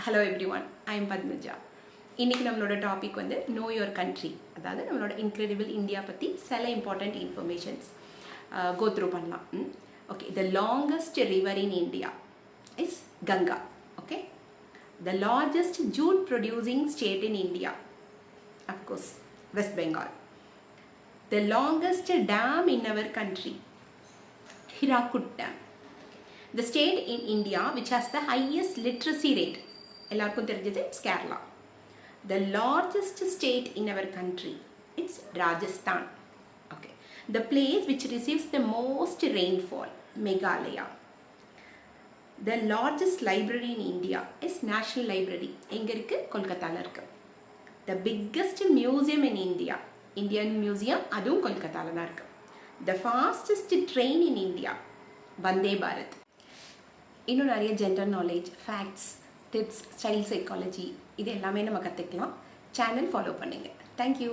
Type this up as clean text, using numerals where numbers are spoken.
Hello everyone, I am Padmaja. இன்னைக்கு நம்மளோட topic வந்து know your country. அதாவது நம்மளோட incredible India பத்தி சில important informations go through பண்ணலாம். Okay, the longest river in India is Ganga. Okay, the largest jute producing state in India, of course, West Bengal. The longest dam in our country, Hirakud Dam. The state in India which has the highest literacy rate, எல்லாருக்கும் தெரிஞ்சது, it's Kerala. The largest state in our country, it's Rajasthan. Okay, the place which receives the most rainfall, Meghalaya. The largest library in India is National Library, எங்க இருக்கு? கொல்கத்தால இருக்கு. The biggest museum in India, Indian Museum, அதுவும் கொல்கத்தால தான் இருக்கு. The fastest train in India, Vande Bharat. இன்னும் நிறைய general knowledge, facts, tips, child psychology இது எல்லாமே நம்ம கற்றுக்கலாம். சேனல் ஃபாலோ பண்ணுங்கள். தேங்க்யூ.